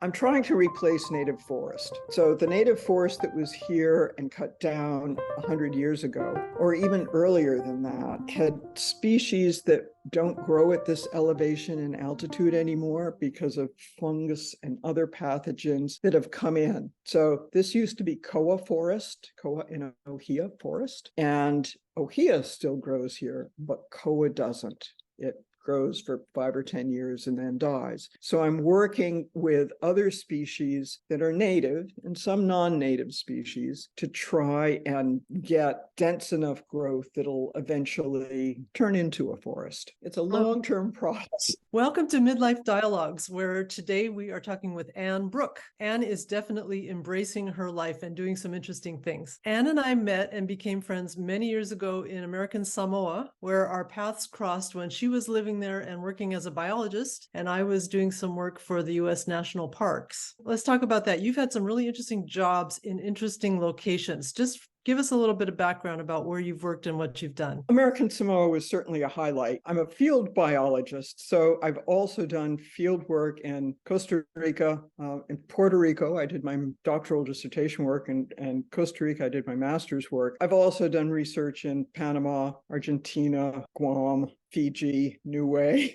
I'm trying to replace native forest. So the native forest that was here and cut down 100 years ago, or even earlier than that, had species that don't grow at this elevation and altitude anymore because of fungus and other pathogens that have come in. So this used to be koa forest, koa in ohia forest, and ohia still grows here, but koa doesn't. It grows for 5 or 10 years and then dies. So I'm working with other species that are native and some non-native species to try and get dense enough growth that'll eventually turn into a forest. It's a long-term process. Welcome to Midlife Dialogues, where today we are talking with Anne Brooke. Anne is definitely embracing her life and doing some interesting things. Anne and I met and became friends many years ago in American Samoa, where our paths crossed when she was living there and working as a biologist, and I was doing some work for the U.S. National Parks. Let's talk about that. You've had some really interesting jobs in interesting locations. Just give us a little bit of background about where you've worked and what you've done. American Samoa was certainly a highlight. I'm a field biologist, so I've also done field work in Costa Rica, in Puerto Rico. I did my doctoral dissertation work, and Costa Rica, I did my master's work. I've also done research in Panama, Argentina, Guam, Fiji, Niue,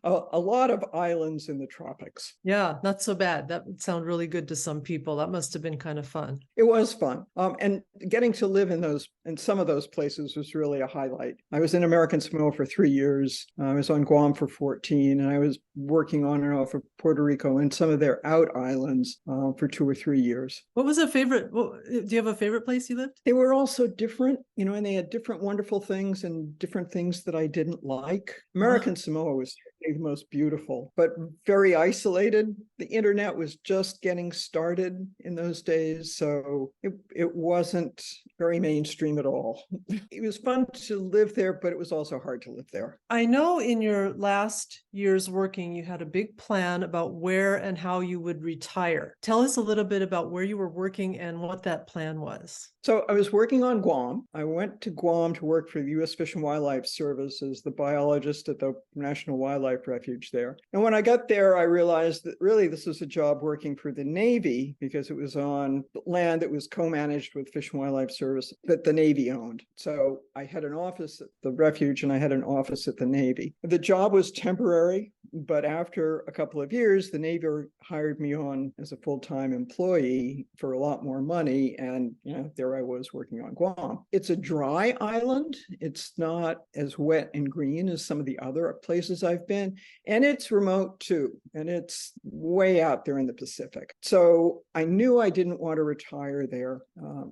a lot of islands in the tropics. Yeah, not so bad. That would sound really good to some people. That must have been kind of fun. It was fun. And getting to live in some of those places was really a highlight. I was in American Samoa for 3 years. I was on Guam for 14, and I was working on and off of Puerto Rico and some of their out islands for 2 or 3 years. What was a favorite? Do you have a favorite place you lived? They were all so different, and they had different wonderful things and different things that I didn't like. American Samoa was the most beautiful, but very isolated. The internet was just getting started in those days, so it wasn't very mainstream at all. It was fun to live there, but it was also hard to live there. I know in your last years working, you had a big plan about where and how you would retire. Tell us a little bit about where you were working and what that plan was. So I was working on Guam. I went to Guam to work for the U.S. Fish and Wildlife Service as the biologist at the National Wildlife Refuge there. And when I got there, I realized that really this was a job working for the Navy because it was on land that was co-managed with Fish and Wildlife Service that the Navy owned. So I had an office at the refuge and I had an office at the Navy. The job was temporary, but after a couple of years, the Navy hired me on as a full-time employee for a lot more money. And, there I was working on Guam. It's a dry island. It's not as wet and green as some of the other places I've been. And it's remote too. And it's way out there in the Pacific. So I knew I didn't want to retire there.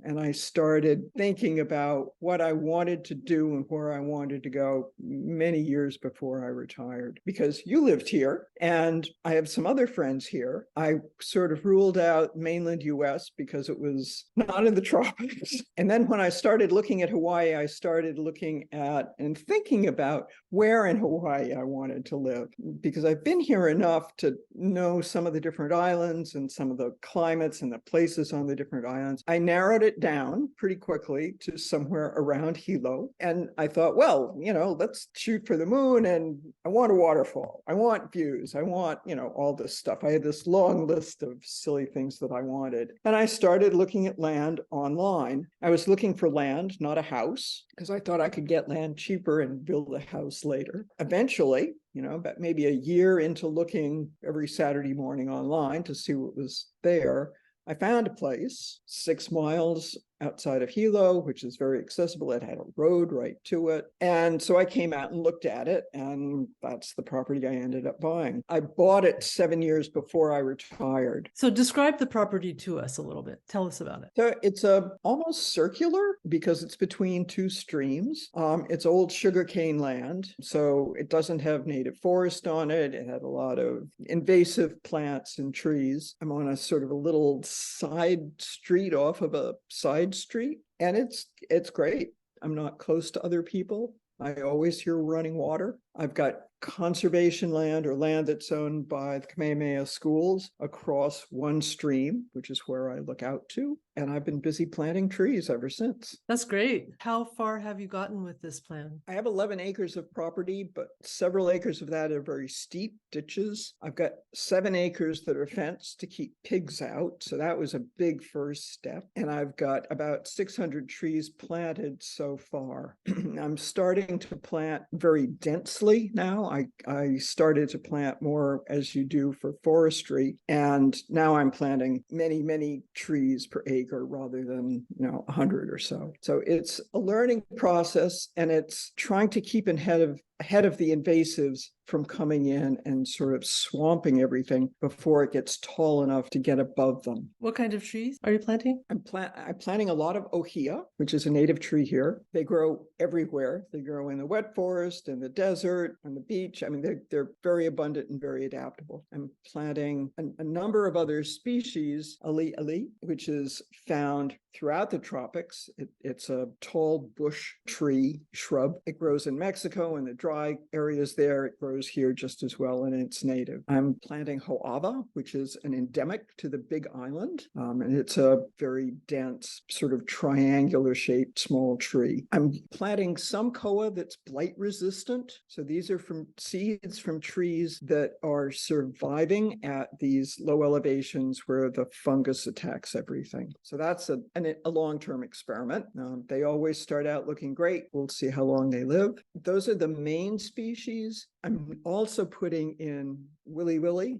And I started thinking about what I wanted to do and where I wanted to go many years before I retired. Because you lived here and I have some other friends here. I sort of ruled out mainland US because it was not in the tropics. And then when I started looking at Hawaii, I started looking at and thinking about where in Hawaii I wanted to live, because I've been here enough to know some of the different islands and some of the climates and the places on the different islands. I narrowed it down pretty quickly to somewhere around Hilo. And I thought, well, let's shoot for the moon. And I want a waterfall. I want views. I want, all this stuff. I had this long list of silly things that I wanted. And I started looking at land online. I was looking for land, not a house, because I thought I could get land cheaper and build a house later. Eventually, about maybe a year into looking every Saturday morning online to see what was there, I found a place 6 miles outside of Hilo, which is very accessible. It had a road right to it. And so I came out and looked at it, and that's the property I ended up buying. I bought it 7 years before I retired. So describe the property to us a little bit. Tell us about it. So it's almost circular because it's between 2 streams. It's old sugarcane land, so it doesn't have native forest on it. It had a lot of invasive plants and trees. I'm on a sort of a little side street off of a side street, and it's great. I'm not close to other people. I always hear running water. I've got conservation land or land that's owned by the Kamehameha schools across one stream, which is where I look out to. And I've been busy planting trees ever since. That's great. How far have you gotten with this plan? I have 11 acres of property, but several acres of that are very steep ditches. I've got 7 acres that are fenced to keep pigs out. So that was a big first step. And I've got about 600 trees planted so far. I'm starting to plant very densely now. I started to plant more as you do for forestry. And now I'm planting many, many trees per acre rather than, 100 or so. So it's a learning process, and it's trying to keep ahead of the invasives from coming in and sort of swamping everything before it gets tall enough to get above them. What kind of trees are you planting? I'm planting a lot of ohia, which is a native tree here. They grow everywhere. They grow in the wet forest, in the desert, on the beach. I mean, they're very abundant and very adaptable. I'm planting a number of other species, ali, which is found throughout the tropics. It's a tall bush tree, shrub. It grows in Mexico and the dry areas there. It grows here just as well, and it's native. I'm planting hō'awa, which is an endemic to the Big Island, and it's a very dense, sort of triangular shaped small tree. I'm planting some koa that's blight resistant. So these are from seeds from trees that are surviving at these low elevations where the fungus attacks everything. So that's a long-term experiment. They always start out looking great. We'll see how long they live. Those are the main species. I'm also putting in wiliwili,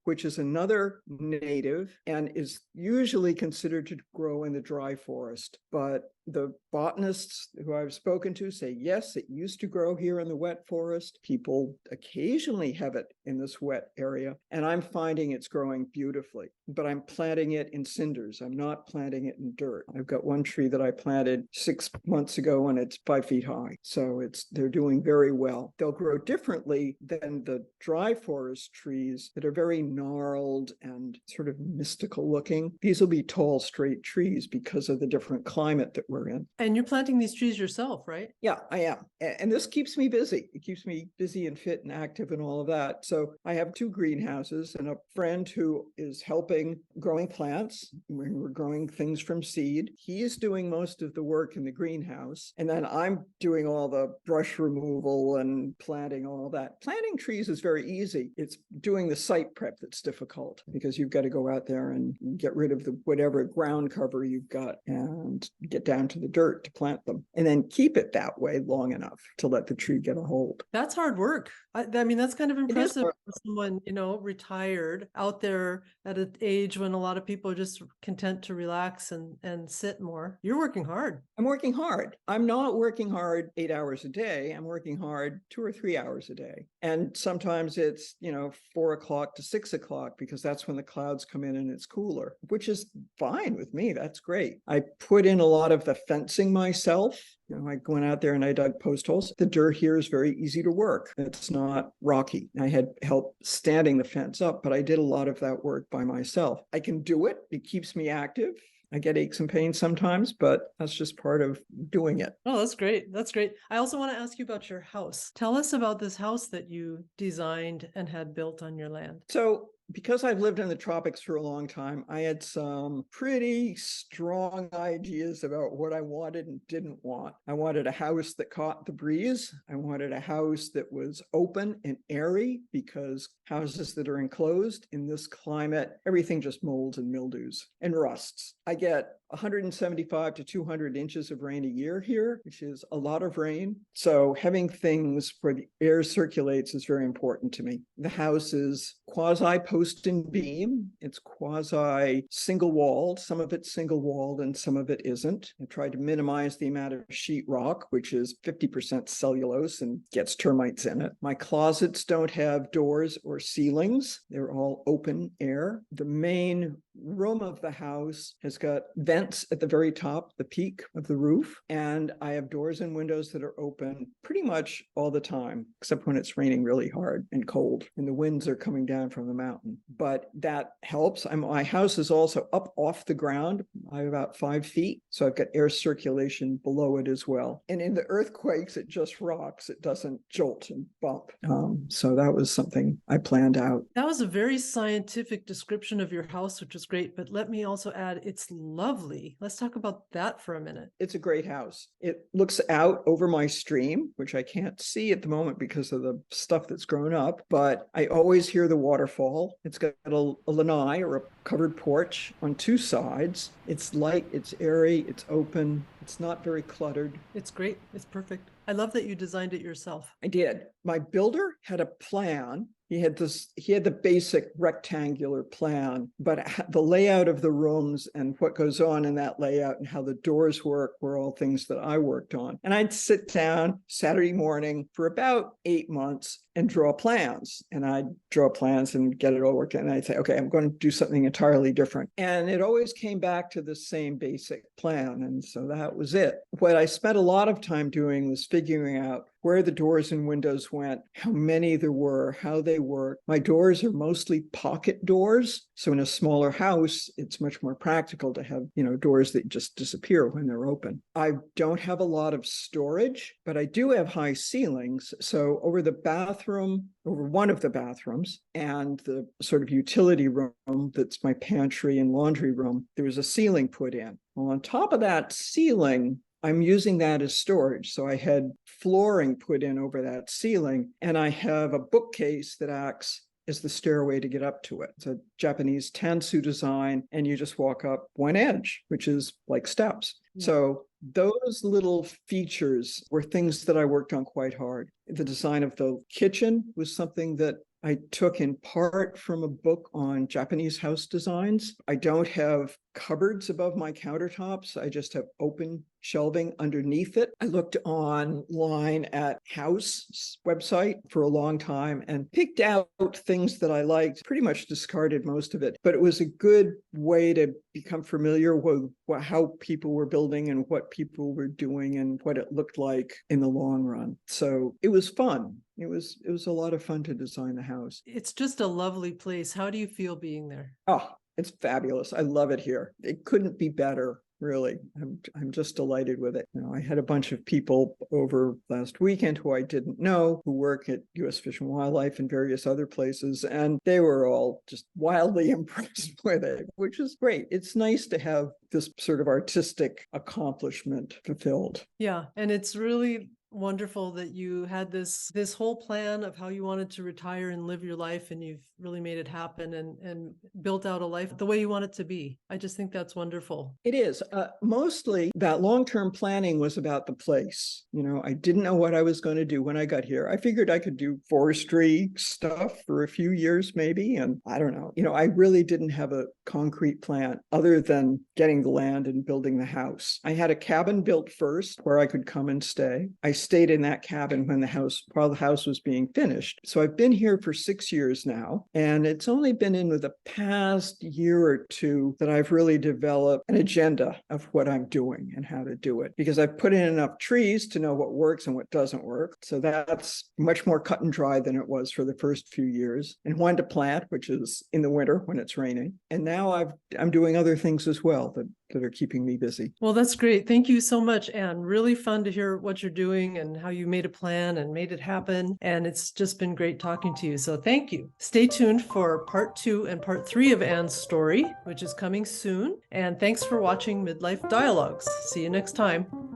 which is another native and is usually considered to grow in the dry forest. But the botanists who I've spoken to say, yes, it used to grow here in the wet forest. People occasionally have it in this wet area, and I'm finding it's growing beautifully. But I'm planting it in cinders. I'm not planting it in dirt. I've got one tree that I planted 6 months ago, and it's 5 feet high. So they're doing very well. They'll grow differently than the dry forest trees that are very gnarled and sort of mystical looking. These will be tall, straight trees because of the different climate that we're in. And you're planting these trees yourself, right? Yeah, I am. And this keeps me busy. It keeps me busy and fit and active and all of that. So I have 2 greenhouses and a friend who is helping growing plants. We're growing things from seed. He is doing most of the work in the greenhouse. And then I'm doing all the brush removal and planting all that. Planting trees is very easy. It's doing the site prep that's difficult because you've got to go out there and get rid of whatever ground cover you've got and get down to the dirt to plant them, and then keep it that way long enough to let the tree get a hold. That's hard work. I mean, that's kind of impressive for someone, retired out there at an age when a lot of people are just content to relax and sit more. You're working hard. I'm working hard. I'm not working hard 8 hours a day. I'm working hard 2 or 3 hours a day. And sometimes it's, 4 o'clock to 6 o'clock because that's when the clouds come in and it's cooler, which is fine with me. That's great. I put in a lot of the fencing myself. I went out there and I dug post holes. The dirt here is very easy to work. It's not rocky. I had help standing the fence up, but I did a lot of that work by myself. I can do it. It keeps me active. I get aches and pains sometimes, but that's just part of doing it. Oh, that's great. That's great. I also want to ask you about your house. Tell us about this house that you designed and had built on your land. So because I've lived in the tropics for a long time, I had some pretty strong ideas about what I wanted and didn't want. I wanted a house that caught the breeze. I wanted a house that was open and airy because houses that are enclosed in this climate, everything just molds and mildews and rusts. I get 175 to 200 inches of rain a year here, which is a lot of rain. So having things where the air circulates is very important to me. The house is quasi post and beam. It's quasi single walled. Some of it's single walled and some of it isn't. I tried to minimize the amount of sheetrock, which is 50% cellulose and gets termites in it. My closets don't have doors or ceilings. They're all open air. The main room of the house has got vents at the very top, the peak of the roof, and I have doors and windows that are open pretty much all the time, except when it's raining really hard and cold and the winds are coming down down from the mountain, but that helps. My house is also up off the ground. I'm about 5 feet, so I've got air circulation below it as well. And in the earthquakes, it just rocks. It doesn't jolt and bump. So that was something I planned out. That was a very scientific description of your house, which was great. But let me also add, it's lovely. Let's talk about that for a minute. It's a great house. It looks out over my stream, which I can't see at the moment because of the stuff that's grown up, but I always hear the waterfall. It's got a lanai, or a covered porch, on 2 sides. It's light, it's airy, it's open. It's not very cluttered. It's great. It's perfect. I love that you designed it yourself. I did. My builder had a plan. He had the basic rectangular plan, but the layout of the rooms and what goes on in that layout and how the doors work were all things that I worked on. And I'd sit down Saturday morning for about 8 months and draw plans. And I'd draw plans and get it all worked out. And I'd say, okay, I'm going to do something entirely different. And it always came back to the same basic plan. And so that was it. What I spent a lot of time doing was figuring out where the doors and windows went, how many there were, how they work. My doors are mostly pocket doors. So in a smaller house, it's much more practical to have, doors that just disappear when they're open. I don't have a lot of storage, but I do have high ceilings. So over one of the bathrooms and the sort of utility room that's my pantry and laundry room, there was a ceiling put in. Well, on top of that ceiling, I'm using that as storage. So I had flooring put in over that ceiling, and I have a bookcase that acts as the stairway to get up to it. It's a Japanese tansu design, and you just walk up one edge, which is like steps. Yeah. So those little features were things that I worked on quite hard. The design of the kitchen was something that I took in part from a book on Japanese house designs. I don't have cupboards above my countertops. I just have open shelving underneath it. I looked online at House website for a long time and picked out things that I liked, pretty much discarded most of it, but it was a good way to become familiar with how people were building and what people were doing and what it looked like in the long run. So it was fun. It was a lot of fun to design the house. It's just a lovely place. How do you feel being there? Oh, it's fabulous. I love it here. It couldn't be better. Really, I'm just delighted with it. I had a bunch of people over last weekend who I didn't know, who work at U.S. Fish and Wildlife and various other places, and they were all just wildly impressed with it, which is great. It's nice to have this sort of artistic accomplishment fulfilled. Yeah, and it's really wonderful that you had this whole plan of how you wanted to retire and live your life, and you've really made it happen and built out a life the way you want it to be. I just think that's wonderful. It is. Mostly that long-term planning was about the place. I didn't know what I was going to do when I got here. I figured I could do forestry stuff for a few years maybe, and I don't know. I really didn't have a concrete plan other than getting the land and building the house. I had a cabin built first where I could come and stay. I stayed in that cabin while the house was being finished. So I've been here for 6 years now, and it's only been in the past year or two that I've really developed an agenda of what I'm doing and how to do it, because I've put in enough trees to know what works and what doesn't work. So that's much more cut and dry than it was for the first few years, and when to plant, which is in the winter when it's raining. And now I'm doing other things as well that are keeping me busy. Well, that's great. Thank you so much, Anne. Really fun to hear what you're doing and how you made a plan and made it happen. And it's just been great talking to you. So thank you. Stay tuned for part 2 and part 3 of Anne's story, which is coming soon. And thanks for watching Midlife Dialogues. See you next time.